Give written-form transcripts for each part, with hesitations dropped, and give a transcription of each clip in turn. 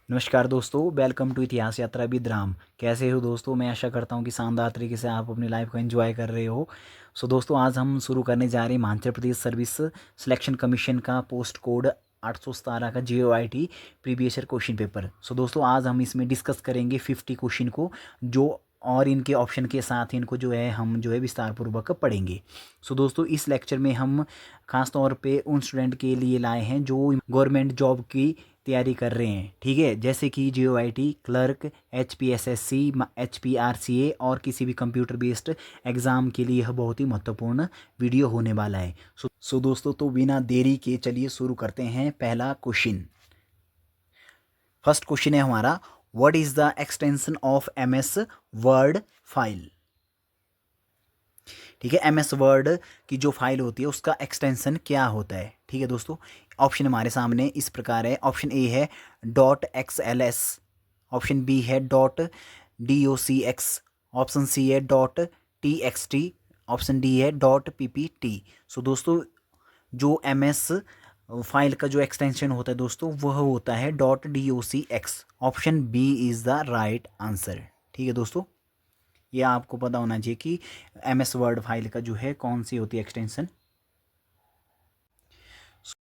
नमस्कार दोस्तों, welcome to इतिहास यात्रा विद राम। कैसे हो दोस्तों? मैं आशा करता हूँ कि शानदार तरीके से आप अपनी लाइफ को एंजॉय कर रहे हो। सो दोस्तों, आज हम शुरू करने जा रहे हैं Himachal Pradesh service selection commission का पोस्ट कोड 817 का JOIT previous year question paper. So दोस्तों, आज हम इसमें डिस्कस करेंगे 50 क्वेश्चन को, जो और इनके ऑप्शन के साथ इनको जो है हम जो है विस्तार पूर्वक पढ़ेंगे। सो दोस्तों, इस लेक्चर में हम खास तौर पे उन स्टूडेंट के लिए लाए हैं जो गवर्नमेंट जॉब की तैयारी कर रहे हैं, ठीक है, जैसे कि JOIT क्लर्क, HPSSC, HPRCA और किसी भी कंप्यूटर बेस्ड एग्ज़ाम के लिए यह बहुत ही महत्वपूर्ण वीडियो होने वाला है। सो दोस्तों, तो बिना देरी के चलिए शुरू करते हैं। पहला क्वेश्चन, फर्स्ट क्वेश्चन है हमारा, what is the extension of MS word file. ठीक है, MS वर्ड की जो फाइल होती है उसका एक्सटेंशन क्या होता है। ठीक है दोस्तों, ऑप्शन हमारे सामने इस प्रकार है। ऑप्शन ए है .XLS, ऑप्शन बी है .DOCX, ऑप्शन सी है .TXT, ऑप्शन डी है .PPT। सो दोस्तों, जो MS फाइल का जो एक्सटेंशन होता है दोस्तों, वह होता है .DOCX। Option B is the right answer. ठीक है दोस्तों, ये आपको पता होना चाहिए कि MS वर्ड फाइल का जो है कौन सी होती है एक्सटेंशन।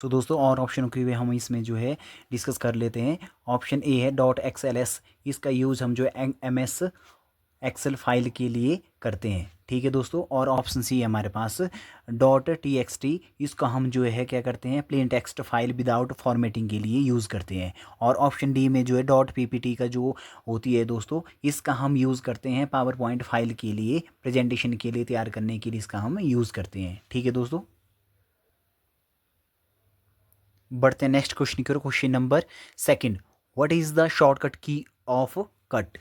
तो दोस्तों, और ऑप्शन के भी हम इसमें जो है डिस्कस कर लेते हैं। ऑप्शन ए है .XLS, इसका यूज़ हम जो है MS एक्सेल फाइल के लिए करते हैं। ठीक है दोस्तों, और ऑप्शन सी है हमारे पास .TXT, इसका हम जो है क्या करते हैं, plain text file without formatting के लिए यूज़ करते हैं। और ऑप्शन डी में जो है .PPT का जो होती है दोस्तों, इसका हम यूज़ करते हैं पावर पॉइंट फाइल के लिए, प्रेजेंटेशन के लिए तैयार करने के लिए इसका हम यूज़ करते हैं। ठीक है दोस्तों, बढ़ते हैं नेक्स्ट क्वेश्चन की ओर। Question number second, what is the shortcut key of cut.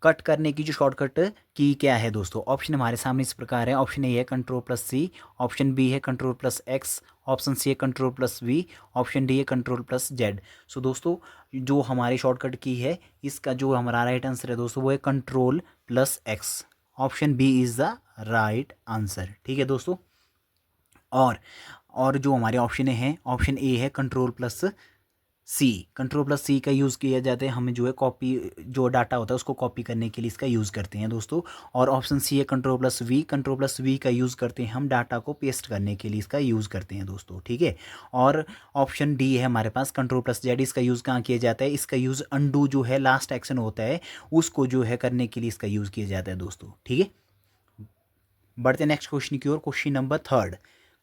Cut करने की जो शॉर्टकट की क्या है दोस्तों? ऑप्शन हमारे सामने इस प्रकार है। ऑप्शन ए है Ctrl+C, ऑप्शन बी है Ctrl+X, ऑप्शन सी है Ctrl+V, ऑप्शन डी है Ctrl+Z। सो दोस्तों, जो हमारी शॉर्टकट की है, इसका जो हमारा राइट आंसर है दोस्तों, वो है Ctrl+X। Option B is the right answer. ठीक है दोस्तों, और जो हमारे ऑप्शन हैं, ऑप्शन ए है Ctrl+C। Ctrl+C का यूज़ किया जाता है, हमें जो है कॉपी, जो डाटा होता है उसको कॉपी करने के लिए इसका यूज़ करते हैं दोस्तों। और ऑप्शन सी है Ctrl+V। Ctrl+V का यूज़ करते हैं हम डाटा को पेस्ट करने के लिए इसका यूज़ करते हैं दोस्तों। ठीक है, और ऑप्शन डी है हमारे पास Ctrl+Z, इसका यूज़ कहाँ किया जाता है? इसका यूज़ अंडू जो है लास्ट एक्शन होता है उसको जो है करने के लिए इसका यूज़ किया जाता है दोस्तों। ठीक है, बढ़ते हैं नेक्स्ट क्वेश्चन की ओर। Question number third,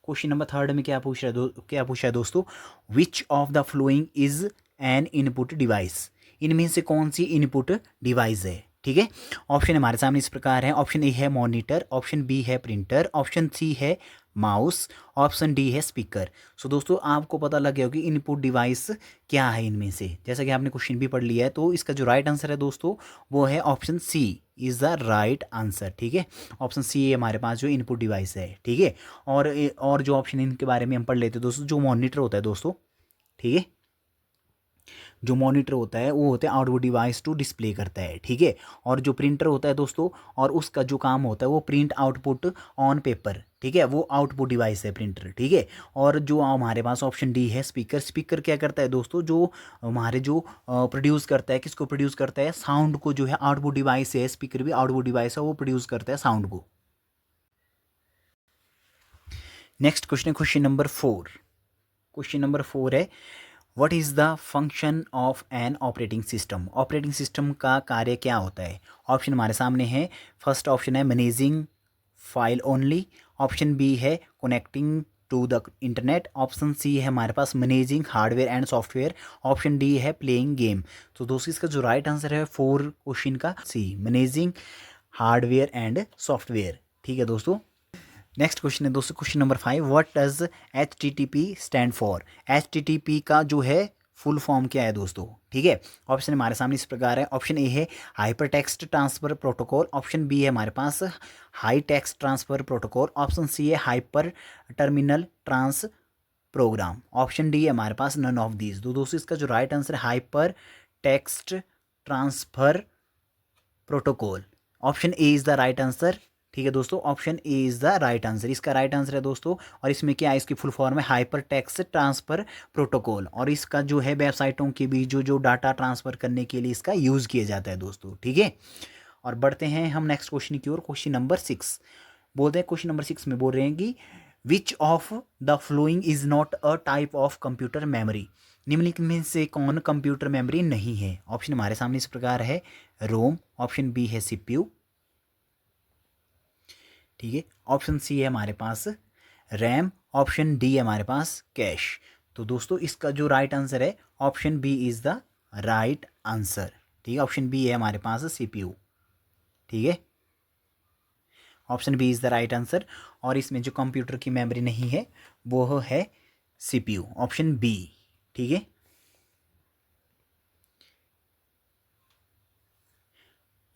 question number third में क्या पूछ रहा है क्या पूछा है दोस्तों, which of the following is an input device. इनमें से कौन सी इनपुट डिवाइस है? ठीक है, ऑप्शन हमारे सामने इस प्रकार है। ऑप्शन ए है मॉनिटर, ऑप्शन बी है प्रिंटर, ऑप्शन सी है माउस, ऑप्शन डी है स्पीकर। सो दोस्तों, आपको पता लग गया होगा कि इनपुट डिवाइस क्या है इनमें से, जैसा कि आपने क्वेश्चन भी पढ़ लिया है। तो इसका जो राइट आंसर है दोस्तों, वो है option C is the right answer. ठीक है, ऑप्शन सी है हमारे पास जो इनपुट डिवाइस है। ठीक है, और जो ऑप्शन इनके बारे में हम पढ़ लेते हैं दोस्तों, जो मॉनिटर होता है दोस्तों, ठीक है, जो मॉनिटर होता है वो होता है आउटपुट डिवाइस टू डिस्प्ले करता है। ठीक है, और जो प्रिंटर होता है दोस्तों, और उसका जो काम होता है वो प्रिंट आउटपुट ऑन पेपर। ठीक है, वो आउटपुट डिवाइस है प्रिंटर। ठीक है, और जो हमारे पास ऑप्शन डी है स्पीकर। स्पीकर क्या करता है दोस्तों, जो हमारे जो प्रोड्यूस करता है, किसको प्रोड्यूस करता है? साउंड को। जो है आउटपुट डिवाइस है, स्पीकर भी आउटपुट डिवाइस है, वो प्रोड्यूस करता है साउंड को। नेक्स्ट क्वेश्चन है question number four. Question number four है, what is the function of an operating system. Operating system का कार्य क्या होता है? ऑप्शन हमारे सामने है। फर्स्ट ऑप्शन है managing file only, option B है connecting to the internet, option C है हमारे पास managing hardware and software, option D है प्लेइंग गेम। तो दोस्तों, इसका जो राइट आंसर है फोर क्वेश्चन का सी, मैनेजिंग हार्डवेयर एंड सॉफ्टवेयर। ठीक है दोस्तों, नेक्स्ट क्वेश्चन है दोस्तों question number 5, what does HTTP stand for. HTTP का जो है फुल फॉर्म क्या है दोस्तों? ठीक है, ऑप्शन हमारे सामने इस प्रकार है। ऑप्शन ए है hyper text transfer protocol, option B है हमारे पास high text transfer protocol, option C है hyper terminal trans program, option D है हमारे पास नन ऑफ दीज। तो दोस्तों, इसका जो राइट आंसर है hyper text transfer protocol. Option A is the right answer. ठीक है दोस्तों, option A is the right answer, इसका राइट आंसर है दोस्तों। और इसमें क्या है, इसकी फुल फॉर्म है हाइपर टेक्स्ट ट्रांसफ़र प्रोटोकॉल, और इसका जो है वेबसाइटों के बीच जो डाटा ट्रांसफ़र करने के लिए इसका यूज़ किया जाता है दोस्तों। ठीक है, और बढ़ते हैं हम नेक्स्ट क्वेश्चन की ओर। क्वेश्चन नंबर 6 बोलते हैं, क्वेश्चन नंबर 6 में बोल रहे हैं कि विच of the following is not a type of computer memory, निम्नलिखित में से कौन कंप्यूटर मेमोरी नहीं है। ऑप्शन हमारे सामने इस प्रकार है, रोम, ऑप्शन बी है सीपीयू, ठीक है, ऑप्शन सी है हमारे पास रैम, ऑप्शन डी है हमारे पास कैश। तो दोस्तों इसका जो राइट आंसर है option B is the right answer. ठीक है, ऑप्शन बी है हमारे पास सीपीयू। ठीक है, option B is the right answer, और इसमें जो कंप्यूटर की मेमोरी नहीं है वो है सीपीयू, ऑप्शन बी। ठीक है,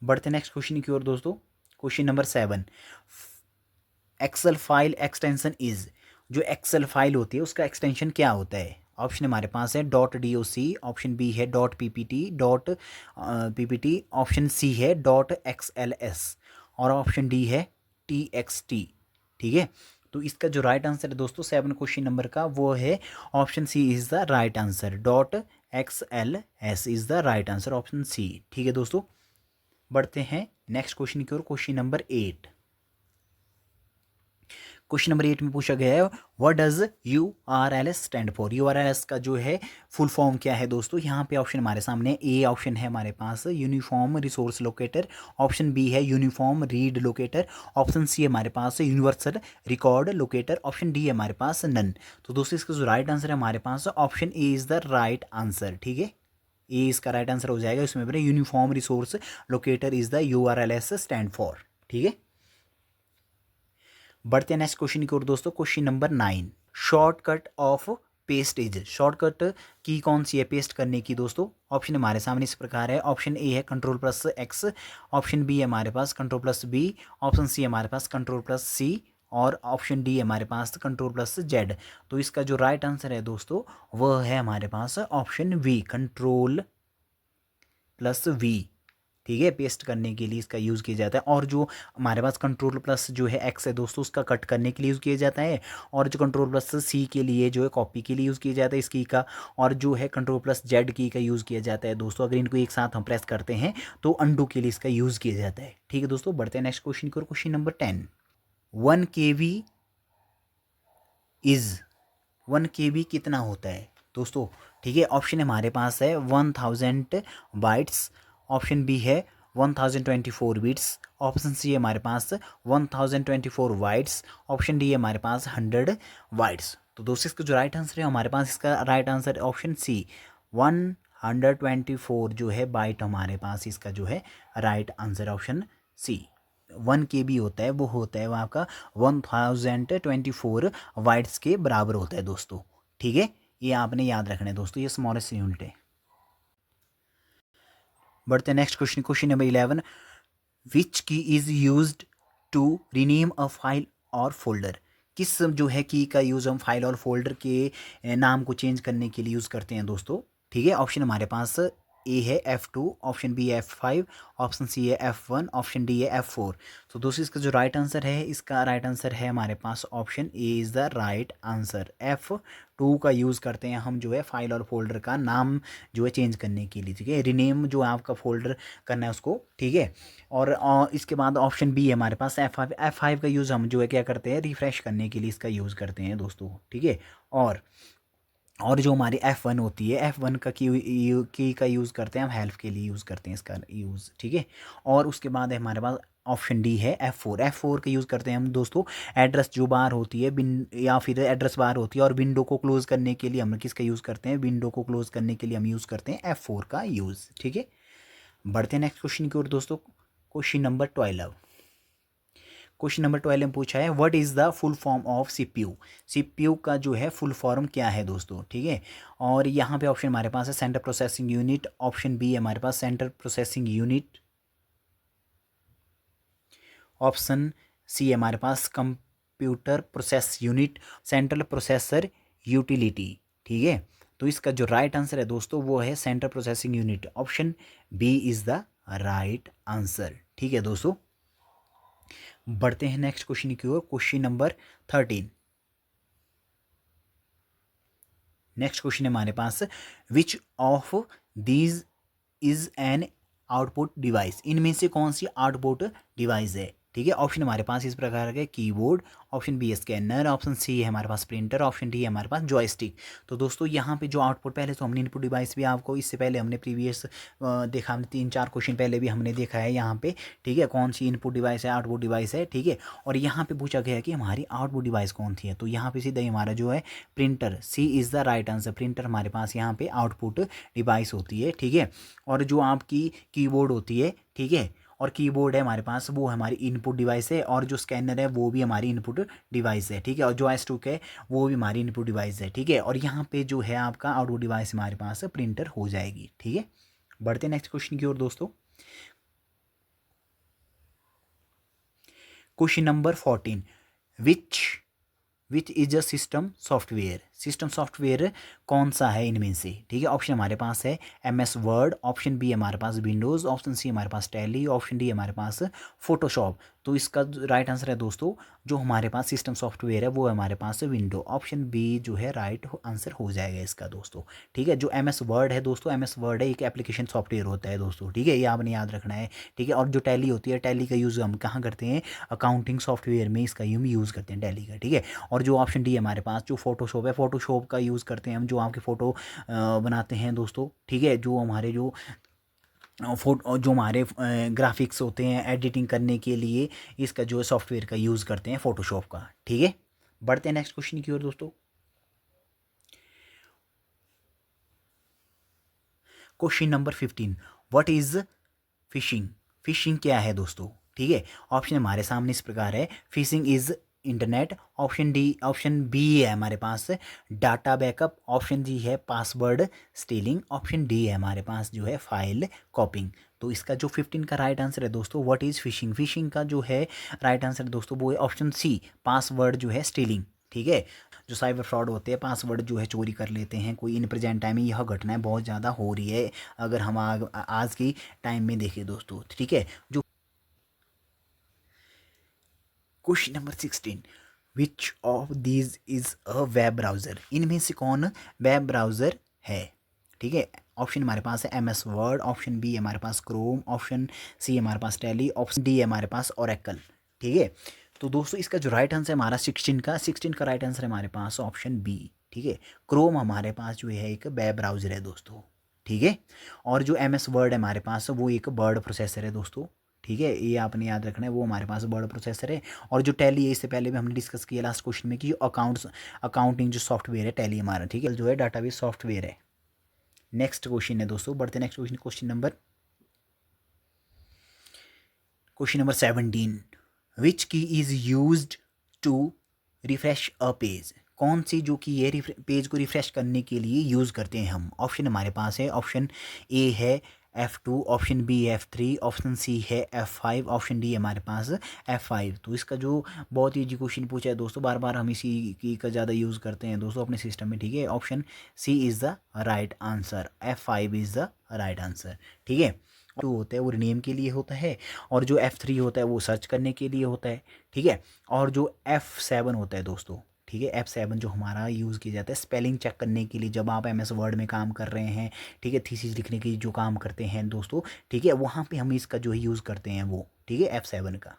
बढ़ते नेक्स्ट क्वेश्चन की ओर दोस्तों। Question number 7, Excel file extension is, जो एक्सेल फाइल होती है उसका एक्सटेंशन क्या होता है। ऑप्शन हमारे पास है डॉट DOC, ऑप्शन बी है डॉट PPT, ऑप्शन सी है डॉट XLS, और ऑप्शन डी है TXT। ठीक है, तो इसका जो राइट आंसर है दोस्तों 7 क्वेश्चन नंबर का वो है option C is the right answer, dot XLS is the right answer, option C. ठीक है दोस्तों, बढ़ते हैं नेक्स्ट क्वेश्चन की ओर। क्वेश्चन नंबर 8, क्वेश्चन नंबर 8 में पूछा गया है what does URLS stand for. URLS का जो है फुल फॉर्म क्या है दोस्तों। यहाँ पे ऑप्शन हमारे सामने ए ऑप्शन है हमारे पास uniform resource locator, option B है uniform read locator, option C हमारे पास universal record locator, option D है हमारे पास नन। तो दोस्तों इसका जो राइट आंसर है हमारे पास option A is the right answer. ठीक है, ए इसका राइट आंसर हो जाएगा। इसमें uniform resource locator is the URLS stand for. ठीक है, बढ़ते हैं नेक्स्ट क्वेश्चन की ओर दोस्तों। Question number 9, shortcut of paste is, shortcut key कौन सी है पेस्ट करने की दोस्तों। ऑप्शन हमारे सामने इस प्रकार है, ऑप्शन ए है Ctrl+X, ऑप्शन बी है हमारे पास Ctrl+B, ऑप्शन सी हमारे पास Ctrl+C, और ऑप्शन डी है हमारे पास Ctrl+Z। तो इसका जो राइट आंसर है दोस्तों वह है हमारे पास ऑप्शन वी, Ctrl+V। ठीक है, पेस्ट करने के लिए इसका यूज़ किया जाता है। और जो हमारे पास Ctrl+ जो है X है दोस्तों उसका कट करने के लिए यूज़ किया जाता है, और जो Ctrl+C के लिए जो है कॉपी के लिए यूज़ किया जाता है इस की का, और जो है Ctrl+Z की का यूज़ किया जाता है दोस्तों। अगर इनको एक साथ हम प्रेस करते हैं तो अंडू के लिए इसका यूज़ किया जाता है। ठीक है दोस्तों, बढ़ते हैं नेक्स्ट क्वेश्चन की ओर। Question number 10, 1 KB is, 1 KB कितना होता है दोस्तों। ठीक है, ऑप्शन हमारे पास है 1000 बाइट्स, ऑप्शन बी है 1024 बिट्स, ऑप्शन सी है हमारे पास 1024 वाइट्स, ऑप्शन डी है हमारे पास 100 वाइट्स। तो दोस्तों इसका जो राइट आंसर है हमारे पास, इसका राइट आंसर ऑप्शन सी 124 जो है बाइट हमारे पास, इसका जो है right answer option C. 1 KB होता है वो होता है वो आपका 1024 वाइट्स के बराबर होता है दोस्तों। ठीक है, ये आपने याद रखना है दोस्तों, ये स्मॉलेस्ट यूनिट है। बढ़ते हैं next question. Question number 11, which key is used to rename a file और फोल्डर, किस जो है की का यूज़ हम फाइल और फोल्डर के नाम को चेंज करने के लिए यूज़ करते हैं दोस्तों। ठीक है, ऑप्शन हमारे पास ए है F2, ऑप्शन बी है F5, ऑप्शन सी है F1, ऑप्शन डी है F4। तो दोस्तों इसका जो राइट आंसर है, इसका राइट आंसर है हमारे पास option A is the right answer. F2 का यूज़ करते हैं हम जो है फाइल और फोल्डर का नाम जो है चेंज करने के लिए। ठीक है, रीनेम जो आपका फोल्डर करना है उसको। ठीक है, और इसके बाद ऑप्शन बी है हमारे पास F5 का यूज़ हम जो है क्या करते हैं, रिफ़्रेश करने के लिए इसका यूज़ करते हैं दोस्तों। ठीक है, और जो हमारी F1 होती है, F1 का की का यूज़ करते हैं हम हेल्प के लिए यूज़ करते हैं इसका यूज़। ठीक है, और उसके बाद है हमारे पास ऑप्शन डी है F4 का यूज़ करते हैं हम दोस्तों एड्रेस जो बार होती है बिन, या फिर एड्रेस बार होती है, और विंडो को क्लोज़ करने के लिए हम किसका यूज़ करते हैं, विंडो को क्लोज़ करने के लिए हम यूज़ करते हैं F4 का यूज़। ठीक है, बढ़ते हैं नेक्स्ट क्वेश्चन की ओर दोस्तों। क्वेश्चन नंबर 12, क्वेश्चन नंबर 12 में पूछा है what is the full form of CPU का जो है फुल फॉर्म क्या है दोस्तों। ठीक है, और यहाँ पे ऑप्शन हमारे पास है central processing unit, option B है हमारे पास central processing unit, option C है हमारे पास computer process unit, central processor utility. ठीक है, तो इसका जो राइट आंसर है दोस्तों वो है central processing unit, option B is the right answer. ठीक है दोस्तों, बढ़ते हैं नेक्स्ट क्वेश्चन की ओर, क्वेश्चन नंबर 13। नेक्स्ट क्वेश्चन है हमारे पास, which of these is an output device, इनमें से कौन सी आउटपुट डिवाइस है। ठीक है, ऑप्शन हमारे पास इस प्रकार के कीबोर्ड, ऑप्शन बी है स्कैनर, ऑप्शन सी है हमारे पास प्रिंटर, ऑप्शन डी है हमारे पास जॉयस्टिक। तो दोस्तों यहाँ पे जो आउटपुट, पहले तो हमने इनपुट डिवाइस भी आपको इससे पहले हमने प्रीवियस देखा, हमने 3-4 क्वेश्चन पहले भी हमने देखा है यहाँ पे। ठीक है, कौन सी इनपुट डिवाइस है, आउटपुट डिवाइस है। ठीक है, और यहाँ पे पूछा गया है कि हमारी आउटपुट डिवाइस कौन सी है, तो यहाँ पे सीधा ही हमारा जो है printer, C is the right answer. Printer हमारे पास यहाँ पे आउटपुट डिवाइस होती है। ठीक है, और जो आपकी कीबोर्ड होती है, ठीक है, और कीबोर्ड है हमारे पास, वो हमारी इनपुट डिवाइस है, और जो स्कैनर है वो भी हमारी इनपुट डिवाइस है। ठीक है, और जो जॉयस्टिक है वो भी हमारी इनपुट डिवाइस है। ठीक है, और यहाँ पे जो है आपका आउटपुट डिवाइस हमारे पास प्रिंटर हो जाएगी। ठीक है, बढ़ते नेक्स्ट क्वेश्चन की ओर दोस्तों, question number 14, which is a system software. System software कौन सा है इनमें से। ठीक है, ऑप्शन हमारे पास है MS वर्ड, ऑप्शन बी हमारे पास विंडोज़, ऑप्शन सी हमारे पास टैली, ऑप्शन डी हमारे पास फोटोशॉप। तो इसका राइट आंसर है दोस्तों, जो हमारे पास सिस्टम सॉफ्टवेयर है वो है हमारे पास विंडो। ऑप्शन बी जो है राइट आंसर हो जाएगा इसका दोस्तों। ठीक है, जो MS वर्ड है दोस्तों, MS वर्ड है एक एप्लीकेशन सॉफ्टवेयर होता है दोस्तों। ठीक है, ये आपने याद रखना है। ठीक है, और जो टैली होती है, टैली का यूज़ हम कहाँ करते हैं, अकाउंटिंग सॉफ्टवेयर में इसका हम यूज़ करते हैं टैली का। ठीक है, और जो ऑप्शन डी हमारे पास जो फोटोशॉप है, फोटोशॉप का यूज़ करते हैं हम जो आपके फ़ोटो बनाते हैं दोस्तों। ठीक है, जो हमारे जो फोटो, जो हमारे ग्राफिक्स होते हैं एडिटिंग करने के लिए, इसका जो सॉफ्टवेयर का यूज़ करते हैं फोटोशॉप का। ठीक है, बढ़ते हैं नेक्स्ट क्वेश्चन की ओर दोस्तों, question number 15, what is fishing. Fishing क्या है दोस्तों। ठीक है, ऑप्शन हमारे सामने इस प्रकार है, phishing is internet, option B है हमारे पास डाटा बैकअप, ऑप्शन जी है पासवर्ड स्टीलिंग, ऑप्शन डी है हमारे पास जो है फाइल कॉपिंग। तो इसका जो 15 का राइट आंसर है दोस्तों, व्हाट इज़ फिशिंग। फिशिंग का जो है राइट आंसर दोस्तों वो है ऑप्शन सी, पासवर्ड जो है स्टीलिंग। ठीक है, जो साइबर फ्रॉड होते हैं, पासवर्ड जो है चोरी कर लेते हैं कोई, इन प्रेजेंट टाइम में यह घटनाएं बहुत ज़्यादा हो रही है अगर हम आज की टाइम में देखें दोस्तों। ठीक है, जो question number 16, which of these is a web browser. इनमें से कौन वेब ब्राउज़र है। ठीक है, ऑप्शन हमारे पास है MS वर्ड, ऑप्शन बी हमारे पास क्रोम, ऑप्शन सी हमारे पास टैली, ऑप्शन डी हमारे पास ओरेकल। ठीक है, तो दोस्तों इसका जो राइट आंसर है हमारा 16 का राइट आंसर है हमारे पास ऑप्शन बी। ठीक है, क्रोम हमारे पास जो है एक वेब ब्राउज़र है दोस्तों। ठीक है, और जो MS वर्ड है हमारे पास वो एक वर्ड प्रोसेसर है दोस्तों। ठीक है, ये आपने याद रखना है, वो हमारे पास वर्ड प्रोसेसर है। और जो टैली है, इससे पहले भी हमने डिस्कस किया लास्ट क्वेश्चन में कि अकाउंटिंग जो सॉफ्टवेयर है टैली हमारा, ठीक है, जो है डाटाबेस सॉफ्टवेयर है। नेक्स्ट क्वेश्चन है दोस्तों, बढ़ते next question, question number 17, which key is used to refresh a page. कौन सी जो कि ये पेज को रिफ्रेश करने के लिए यूज़ करते हैं हम। ऑप्शन हमारे पास है, ऑप्शन ए है F2, option B F3, option C है F5, ऑप्शन डी हमारे पास F5। तो इसका जो बहुत ईजी क्वेश्चन पूछा है दोस्तों, बार बार हम इसी की का ज़्यादा यूज़ करते हैं दोस्तों अपने सिस्टम में। ठीक है, option C is the right answer, F5 is the right answer. ठीक है, जो होता है वो रिनेम के लिए होता है, और जो F3 होता है वो सर्च करने के लिए होता है। ठीक है, और जो F7 होता है दोस्तों, ठीक है, F7 जो हमारा यूज़ किया जाता है स्पेलिंग चेक करने के लिए, जब आप MS वर्ड में काम कर रहे हैं। ठीक है, थीसिस लिखने की जो काम करते हैं दोस्तों। ठीक है, वहाँ पे हम इसका जो है यूज़ करते हैं वो। ठीक है, F7 का।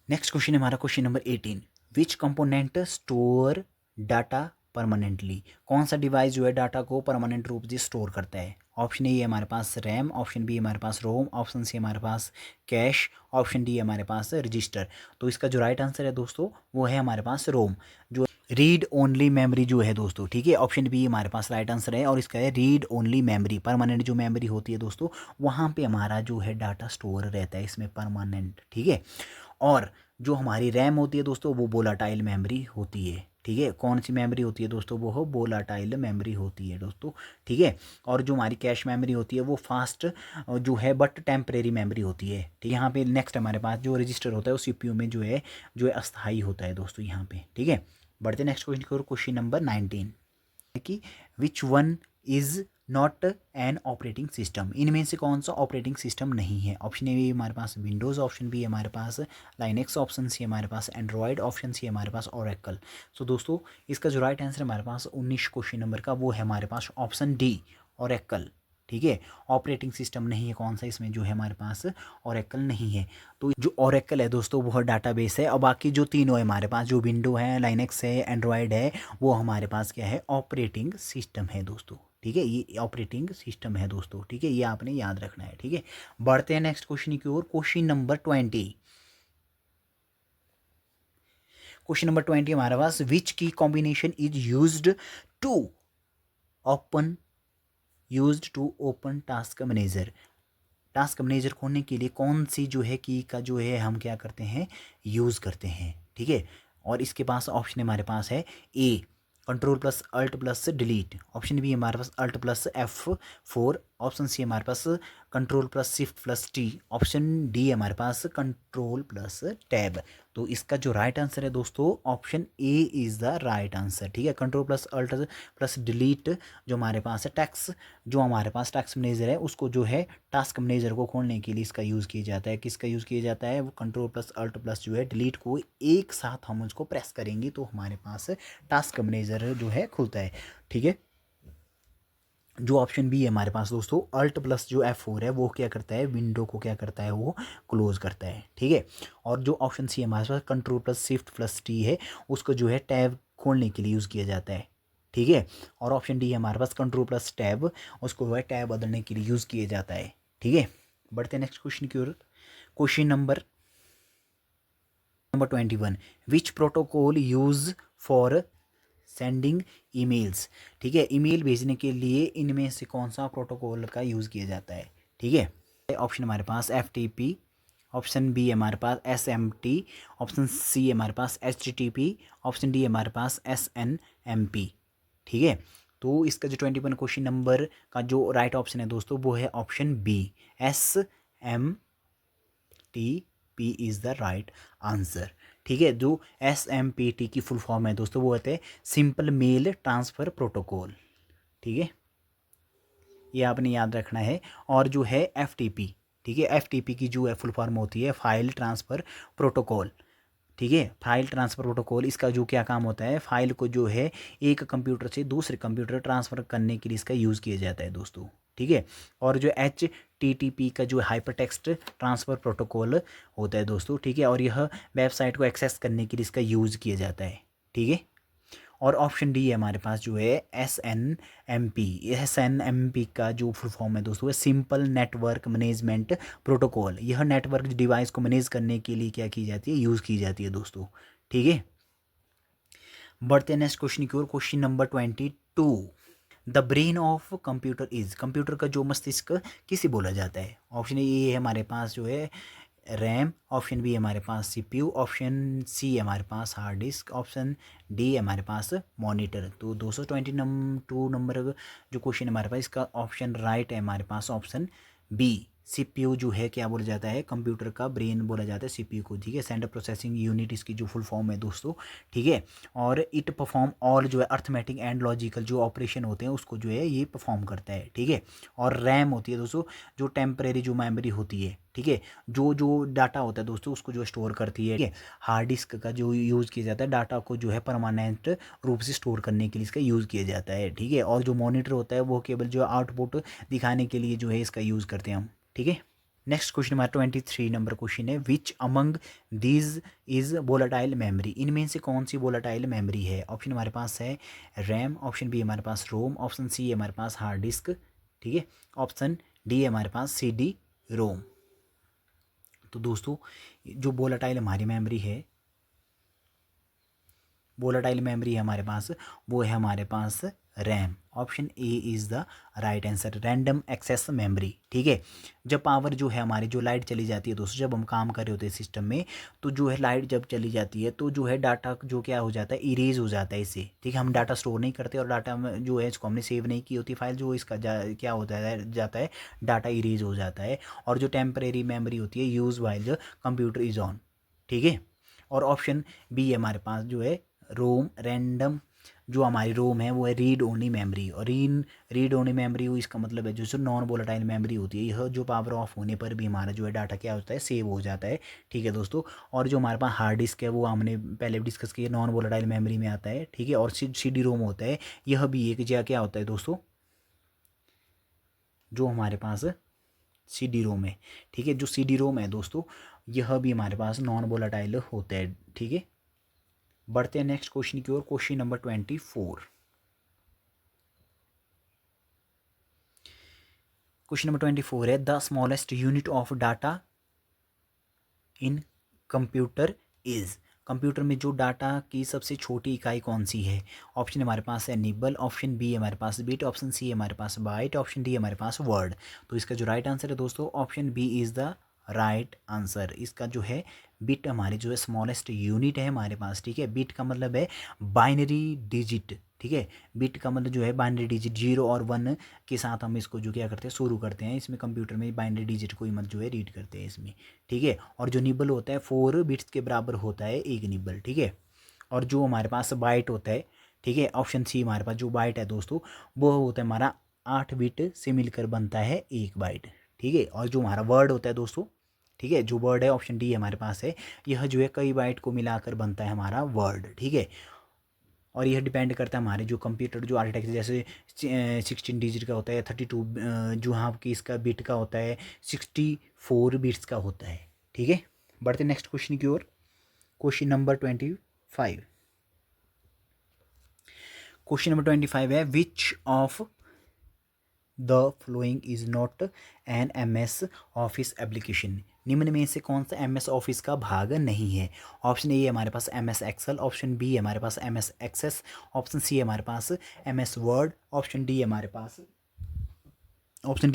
नेक्स्ट क्वेश्चन है हमारा क्वेश्चन नंबर 18, विच कंपोनेंट स्टोर डाटा परमानेंटली। कौन सा डिवाइस जो है डाटा को परमानेंट रूप से स्टोर करता है। ऑप्शन ए हमारे पास रैम, ऑप्शन बी हमारे पास रोम, ऑप्शन सी हमारे पास कैश, ऑप्शन डी हमारे पास रजिस्टर। तो इसका जो राइट आंसर है दोस्तों वो है हमारे पास रोम, जो रीड ओनली मेमोरी जो है दोस्तों। ठीक है, ऑप्शन बी हमारे पास राइट आंसर है, और इसका है रीड ओनली मेमोरी। परमानेंट जो मेमोरी होती है दोस्तों, वहाँ पे हमारा जो है डाटा स्टोर रहता है इसमें परमानेंट। ठीक है, और जो हमारी रैम होती है दोस्तों वो वोलाटाइल मेमोरी होती है। ठीक है, कौन सी मेमोरी होती है दोस्तों, वो वोलाटाइल मेमोरी होती है दोस्तों। ठीक है, और जो हमारी कैश मेमोरी होती है वो फास्ट जो है बट टेम्परेरी मेमोरी होती है। ठीक है, यहाँ पे नेक्स्ट हमारे पास जो रजिस्टर होता है वो CPU में जो है अस्थाई होता है दोस्तों यहाँ पे। ठीक है, बढ़ते नेक्स्ट क्वेश्चन की ओर, क्वेश्चन नंबर 19 कि which one is not an operating system, इनमें से कौन सा ऑपरेटिंग सिस्टम नहीं है? ऑप्शन ए भी हमारे पास विंडोज़, ऑप्शन बी हमारे पास लाइनेक्स, ऑप्शन सी हमारे पास एंड्रॉयड, ऑप्शन सी हमारे पास ओरेकल। सो दोस्तों इसका जो राइट आंसर हमारे पास 19 क्वेश्चन नंबर का वो है हमारे पास ऑप्शन डी ओरेकल। ठीक है, ऑपरेटिंग सिस्टम नहीं है कौन सा इसमें जो है हमारे पास, ओरेकल नहीं है। तो जो ओरेकल है दोस्तों वो डाटाबेस है, और बाकी जो तीनों है हमारे पास, जो विंडो है, लाइनेक्स है, एंड्रॉयड है, वो हमारे पास क्या है, ऑपरेटिंग सिस्टम है दोस्तों। ठीक है, ये ऑपरेटिंग सिस्टम है दोस्तों। ठीक है, ये आपने याद रखना है। ठीक है, बढ़ते हैं नेक्स्ट क्वेश्चन की ओर। क्वेश्चन नंबर 20, क्वेश्चन नंबर 20 हमारे पास, which key combination is to open used to open task manager. Task manager खोलने के लिए कौन सी जो है की का जो है हम क्या करते हैं, यूज़ करते हैं। ठीक है, और इसके पास ऑप्शन हमारे पास है A control plus alt plus delete, option B हमारे पास alt plus F4, option C हमारे पास control plus shift plus T, option D हमारे पास कंट्रोल प्लस टैब। तो इसका जो राइट आंसर है दोस्तों, option A is the right answer. ठीक है, control plus alt plus delete जो हमारे पास है टैक्स, जो हमारे पास टैक्स मैनेजर है उसको जो है टास्क मैनेजर को खोलने के लिए इसका यूज़ किया जाता है। किसका यूज़ किया जाता है, वो कंट्रोल प्लस अल्ट प्लस जो है डिलीट को एक साथ हम उसको प्रेस करेंगे तो हमारे पास टास्क मैनेजर जो है खुलता है। ठीक है, जो ऑप्शन बी है हमारे पास दोस्तों, अल्ट प्लस जो F4 है वो क्या करता है, विंडो को क्या करता है, वो क्लोज करता है। ठीक है, और जो ऑप्शन सी हमारे पास control plus shift plus T है उसको जो है टैब खोलने के लिए यूज़ किया जाता है। ठीक है, और ऑप्शन डी हमारे पास कंट्रोल प्लस टैब, उसको वह टैब बदलने के लिए यूज़ किया जाता है। ठीक है, बढ़ते हैं नेक्स्ट क्वेश्चन की ओर। Question number 21, which protocol use for sending emails. ठीक है, ईमेल भेजने के लिए इनमें से कौन सा प्रोटोकॉल का यूज़ किया जाता है। ठीक है, ऑप्शन हमारे पास FTP, ऑप्शन बी हमारे पास SMT, ऑप्शन सी हमारे पास HTTP, ऑप्शन डी हमारे पास SNMP। ठीक है, तो इसका जो 21 क्वेश्चन नंबर का जो राइट ऑप्शन है दोस्तों वो है option B SMTP is the right answer. ठीक है, जो SMPT की फुल फॉर्म है दोस्तों वो होते हैं सिंपल मेल ट्रांसफ़र प्रोटोकॉल। ठीक है, ये आपने याद रखना है। और जो है FTP, ठीक है, FTP की जो है फुल फॉर्म होती है फाइल ट्रांसफ़र प्रोटोकॉल। ठीक है, फाइल ट्रांसफ़र प्रोटोकॉल, इसका जो क्या काम होता है, फाइल को जो है एक कंप्यूटर से दूसरे कंप्यूटर ट्रांसफ़र करने के लिए इसका यूज़ किया जाता है दोस्तों। ठीक है, और जो HTTP का जो हाइपर टेक्स्ट ट्रांसफ़र प्रोटोकॉल होता है दोस्तों। ठीक है, और यह वेबसाइट को एक्सेस करने के लिए इसका यूज़ किया जाता है। ठीक है, और ऑप्शन डी है हमारे पास जो है SNMP का जो फुल फॉर्म है दोस्तों, सिंपल नेटवर्क मैनेजमेंट प्रोटोकॉल। यह नेटवर्क डिवाइस को मैनेज करने के लिए क्या की जाती है, यूज़ की जाती है दोस्तों। ठीक है, बढ़ते हैं नेक्स्ट क्वेश्चन की ओर। Question number 22, the brain of computer is, computer का जो मस्तिष्क किसे बोला जाता है। ऑप्शन ए है हमारे पास जो है रैम, ऑप्शन बी हमारे पास CPU, ऑप्शन सी हमारे पास हार्ड डिस्क, ऑप्शन डी हमारे पास मॉनिटर। तो 222 नंबर जो क्वेश्चन हमारे पास, इसका ऑप्शन राइट है हमारे पास ऑप्शन बी CPU जो है क्या बोला जाता है, कंप्यूटर का ब्रेन बोला जाता है CPU को। ठीक है, सेंट्रल प्रोसेसिंग यूनिट इसकी जो फुल फॉर्म है दोस्तों। ठीक है, और इट परफॉर्म और जो है अर्थमेटिक एंड लॉजिकल जो ऑपरेशन होते हैं उसको जो है ये परफॉर्म करता है। ठीक है, और रैम होती है दोस्तों जो टेम्परेरी जो मेमोरी होती है। ठीक है, जो जो डाटा होता है दोस्तों उसको जो स्टोर करती है। ठीक है, हार्ड डिस्क का जो यूज़ किया जाता है डाटा को जो है परमानेंट रूप से स्टोर करने के लिए इसका यूज़ किया जाता है। ठीक है, और जो मॉनिटर होता है वो केवल जो आउटपुट दिखाने के लिए जो है इसका यूज़ करते हैं हम। ठीक है, नेक्स्ट क्वेश्चन हमारा 23 नंबर क्वेश्चन है, which among these is volatile memory, इनमें से कौन सी वोलाटाइल मेमोरी है। ऑप्शन हमारे पास है रैम, ऑप्शन बी हमारे पास रोम, ऑप्शन सी हमारे पास हार्ड डिस्क। ठीक है, ऑप्शन डी हमारे पास CD रोम। तो दोस्तों जो वोलाटाइल हमारी मेमोरी है, वोलाटाइल मेमोरी है हमारे पास, वो है हमारे पास RAM. Option A is the right answer, random access memory. ठीक है, जब पावर जो है हमारी जो लाइट चली जाती है दोस्तों, जब हम काम कर रहे होते हैं सिस्टम में, तो जो है लाइट जब चली जाती है तो जो है डाटा जो क्या हो जाता है, इरेज हो जाता है इससे। ठीक है, हम डाटा स्टोर नहीं करते और डाटा जो है इसको हमने सेव नहीं की होती फाइल, जो इसका क्या होता है जाता है, डाटा इरेज हो जाता है। और जो टेम्परेरी मेमोरी होती है use while computer is on. ठीक है, और ऑप्शन बी हमारे पास जो है रोम, रैंडम जो हमारी रोम है वो है रीड ओनली मेमोरी, और रीड ओनली मेमोरी हुई इसका मतलब है जो नॉन वोलेटाइल मेमोरी होती है, यह जो पावर ऑफ होने पर भी हमारा जो है डाटा क्या होता है, सेव हो जाता है। ठीक है दोस्तों। और जो हमारे पास हार्ड डिस्क है वो हमने पहले भी डिस्कस किया, नॉन वोलेटाइल मेमोरी में आता है। ठीक है। और सी डी रोम होता है, यह भी एक जगह क्या होता है दोस्तों, जो हमारे पास सी डी रोम है। ठीक है। जो सी डी रोम है दोस्तों, यह भी हमारे पास नॉन वोलेटाइल होता है। ठीक है। बढ़ते हैं नेक्स्ट क्वेश्चन की ओर। Question number 24। क्वेश्चन नंबर 24 है, the smallest unit of data in computer is. Computer में जो डाटा की सबसे छोटी इकाई कौन सी है? ऑप्शन हमारे पास है निबल, ऑप्शन बी हमारे पास बिट, ऑप्शन सी हमारे पास बाइट, ऑप्शन डी हमारे पास वर्ड। तो इसका जो राइट आंसर है दोस्तों, option B is the right answer. इसका जो है बिट हमारी जो है स्मॉलेस्ट यूनिट है हमारे पास। ठीक है। बिट का मतलब है बाइनरी डिजिट। ठीक है। बिट का मतलब जो है बाइनरी डिजिट, 0 और 1 के साथ हम इसको जो क्या करते हैं, शुरू करते हैं। इसमें कंप्यूटर में बाइनरी डिजिट को ही मत जो है रीड करते हैं इसमें। ठीक है। और जो निबल होता है 4 बिट्स के बराबर होता है एक निबल। ठीक है। और जो हमारे पास बाइट होता है, ठीक है, ऑप्शन सी हमारे पास जो बाइट है दोस्तों, वो होता है हमारा 8 बिट से मिलकर बनता है एक बाइट। ठीक है। और जो हमारा वर्ड होता है दोस्तों, ठीक है, जो वर्ड है ऑप्शन डी हमारे पास है, यह जो है कई बाइट को मिलाकर बनता है हमारा वर्ड। ठीक है। और यह डिपेंड करता है हमारे जो कंप्यूटर जो आर्किटेक्चर, जैसे 16 डिजिट का होता है, 32 जो यहाँ की इसका बिट का होता है, 64 बिट्स का होता है। ठीक है। बढ़ते नेक्स्ट क्वेश्चन की ओर। Question number 25। क्वेश्चन नंबर 25 है, which of the following is not an M S office application. निम्न में से कौन सा एम एस ऑफिस का भाग नहीं है? ऑप्शन ए हमारे पास M S Excel, option B हमारे पास M S access, option C हमारे पास M S Word, option D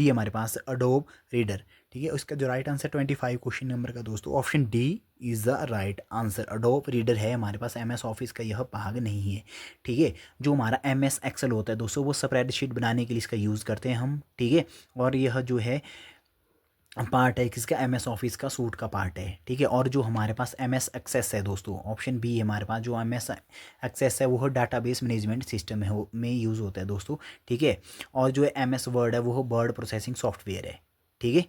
हमारे पास अडोब रीडर। ठीक है। उसका जो राइट आंसर 25 क्वेश्चन नंबर का दोस्तों, option D is the right answer. Adobe reader है हमारे पास, एम एस ऑफिस का यह भाग नहीं है। ठीक है। जो हमारा एम एस एक्सेल होता है दोस्तों, वो स्प्रेडशीट बनाने के लिए इसका यूज़ करते हैं हम। ठीक है। और यह जो है पार्ट है किसका, एम एस ऑफिस का सूट का पार्ट है। ठीक है। और जो हमारे पास एम एस एक्सेस है दोस्तों, ऑप्शन बी हमारे पास जो एम एस एक्सेस है वो डाटाबेस मैनेजमेंट सिस्टम में यूज़ होता है दोस्तों। ठीक है। और जो एम एस वर्ड है वो वर्ड प्रोसेसिंग सॉफ्टवेयर है। ठीक है।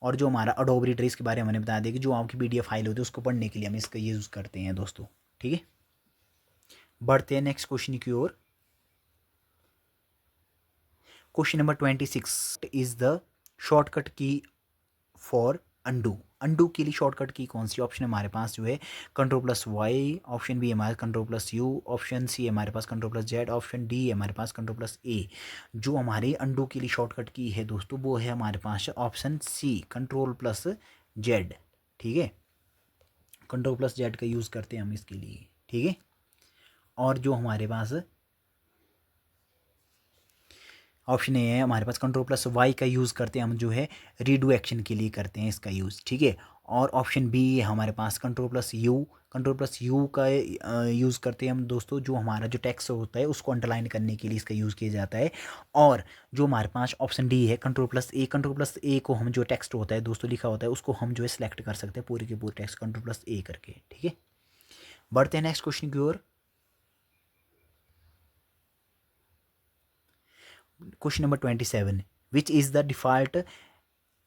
और जो हमारा अडोब रीडर, इसके बारे में मैंने बता दिया कि जो आपकी PDF फाइल होती है उसको पढ़ने के लिए हम इसका यूज़ करते हैं दोस्तों। ठीक है। बढ़ते हैं नेक्स्ट क्वेश्चन की ओर। Question number 26 is the shortcut key for undo. Undo के लिए शॉर्टकट की कौन सी? ऑप्शन हमारे पास जो है Ctrl+Y, ऑप्शन बी हमारे Ctrl+U, ऑप्शन सी हमारे पास Ctrl+Z, ऑप्शन डी हमारे पास Ctrl+A। जो हमारे अंडू के लिए शॉर्टकट की है दोस्तों, वो है हमारे पास ऑप्शन सी Ctrl+Z। ठीक है। Ctrl+Z का यूज़ करते हैं हम इसके लिए। ठीक है। और जो हमारे पास ऑप्शन ए है हमारे पास Ctrl+Y का यूज़ करते हैं हम, जो है रीडू एक्शन के लिए करते हैं इसका यूज़। ठीक है। और ऑप्शन बी है हमारे पास Ctrl+U का यूज़ करते हैं हम दोस्तों, जो हमारा जो टेक्स्ट होता है उसको अंडरलाइन करने के लिए इसका यूज़ किया जाता है। और जो हमारे पास ऑप्शन डी है Ctrl+A को हम जो टेक्स्ट होता है दोस्तों लिखा होता है उसको हम जो है सिलेक्ट कर सकते हैं पूरे के पूरे टेक्स्ट Ctrl+A करके। ठीक है। बढ़ते हैं नेक्स्ट क्वेश्चन की ओर। Question number 27, which is the default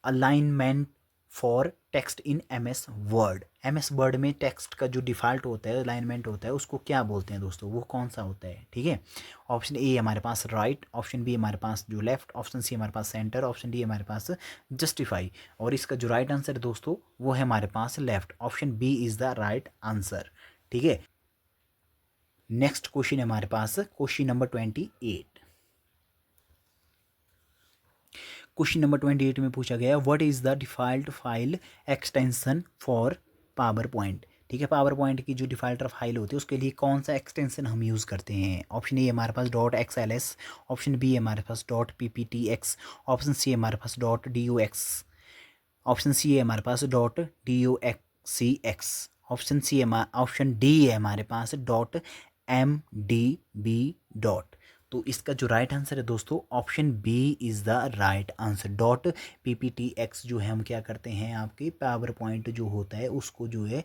alignment for text in M S Word. M S Word में टेक्स्ट का जो डिफ़ॉल्ट होता है, अलाइनमेंट होता है, उसको क्या बोलते हैं दोस्तों, वो कौन सा होता है? ठीक है। ऑप्शन ए हमारे पास राइट, ऑप्शन बी हमारे पास जो लेफ्ट, ऑप्शन सी हमारे पास सेंटर, ऑप्शन डी हमारे पास जस्टिफाई। और इसका जो राइट आंसर है दोस्तों, वो है हमारे पास left, option B is the right answer. ठीक है। नेक्स्ट क्वेश्चन है हमारे पास क्वेश्चन नंबर 28। क्वेश्चन नंबर 28 में पूछा गया, what is the default file extension for PowerPoint. ठीक है। पावर पॉइंट की जो डिफ़ॉल्ट फाइल होती है उसके लिए कौन सा एक्सटेंशन हम यूज़ करते हैं? ऑप्शन ए हमारे पास .xls, ऑप्शन बी हमारे पास .pptx, ऑप्शन सी हमारे पास .docx, ऑप्शन सी है हमारे पास .docx, ऑप्शन डी है हमारे पास .mdb डॉट। तो इसका जो राइट आंसर है दोस्तों, option B is the right answer. .pptx जो है हम क्या करते हैं, आपके पावर पॉइंट जो होता है उसको जो है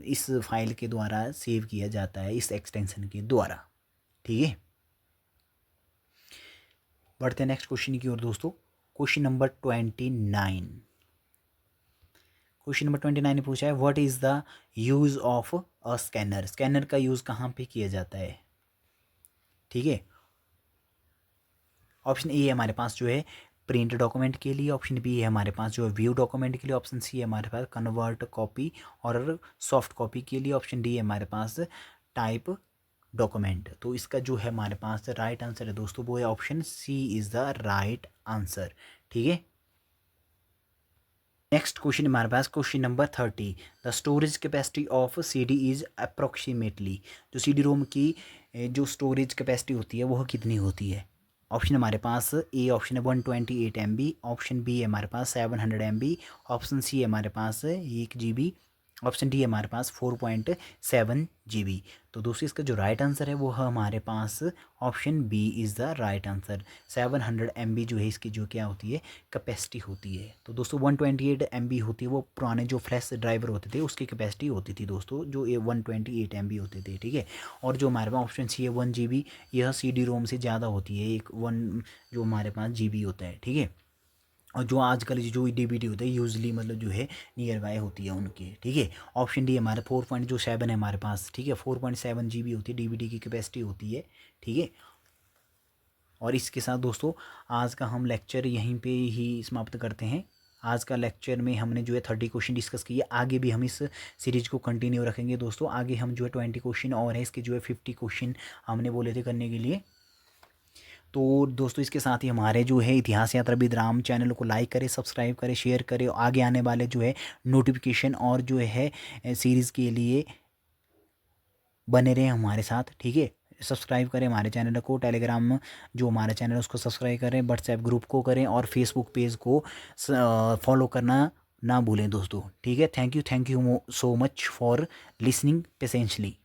इस फाइल के द्वारा सेव किया जाता है, इस एक्सटेंशन के द्वारा। ठीक है, बढ़ते हैं नेक्स्ट क्वेश्चन की ओर दोस्तों। क्वेश्चन नंबर 29, क्वेश्चन नंबर 29 ने पूछा है what is the use of a scanner. Scanner का यूज़ कहाँ पे किया जाता है, ठीक है। ऑप्शन ए है हमारे पास जो है प्रिंट डॉक्यूमेंट के लिए, ऑप्शन बी है हमारे पास जो है व्यू डॉक्यूमेंट के लिए, ऑप्शन सी है हमारे पास कन्वर्ट कॉपी और सॉफ्ट कॉपी के लिए, ऑप्शन डी है हमारे पास टाइप डॉक्यूमेंट। तो इसका जो है हमारे पास राइट आंसर है दोस्तों वो है option C is the right answer, ठीक है। नेक्स्ट क्वेश्चन हमारे पास question number 30, the storage capacity of C D is approximately. जो सी डी रोम की जो स्टोरेज कैपेसिटी होती है वह कितनी होती है। ऑप्शन हमारे पास ए ऑप्शन है 128 MB, ऑप्शन बी है हमारे पास 700 MB, ऑप्शन सी है हमारे पास 1 GB, ऑप्शन डी है हमारे पास 4.7 GB। तो दोस्तों इसका जो राइट आंसर है वो है हमारे पास option B is the right answer. 700 MB जो है इसकी जो क्या होती है कैपेसिटी होती है। तो दोस्तों 128 MB होती है वो पुराने जो फ्लैश ड्राइवर होते थे उसकी कैपेसिटी होती थी दोस्तों, जो ये 128 MB होते थे, ठीक है। और जो हमारे पास ऑप्शन सी है 1 GB, यह सी डी रोम से ज़्यादा होती है, एक 1 जो हमारे पास GB होता है, ठीक है। और जो आजकल जो DVD होता है यूजली मतलब जो है नियर बाय होती है उनके, ठीक है। ऑप्शन डी हमारे 4.7 है हमारे पास, ठीक है। 4.7 GB होती है DVD की कैपेसिटी होती है, ठीक है। और इसके साथ दोस्तों आज का हम लेक्चर यहीं पे ही समाप्त करते हैं। आज का लेक्चर में हमने जो है 30 क्वेश्चन डिस्कस किए, आगे भी हम इस सीरीज को कंटिन्यू रखेंगे दोस्तों। आगे हम जो है 20 क्वेश्चन और है, इसके जो है 50 क्वेश्चन हमने बोले थे करने के लिए। तो दोस्तों इसके साथ ही हमारे जो है इतिहास यात्रा विद चैनल को लाइक करें, सब्सक्राइब करें, शेयर करें। आगे आने वाले जो है नोटिफिकेशन और जो है सीरीज़ के लिए बने रहें हमारे साथ, ठीक है। सब्सक्राइब करें हमारे चैनल को, टेलीग्राम जो हमारा चैनल है उसको सब्सक्राइब करें, व्हाट्सएप ग्रुप को करें और फेसबुक पेज को फॉलो करना ना भूलें दोस्तों, ठीक है। Thank you so much for listening patiently.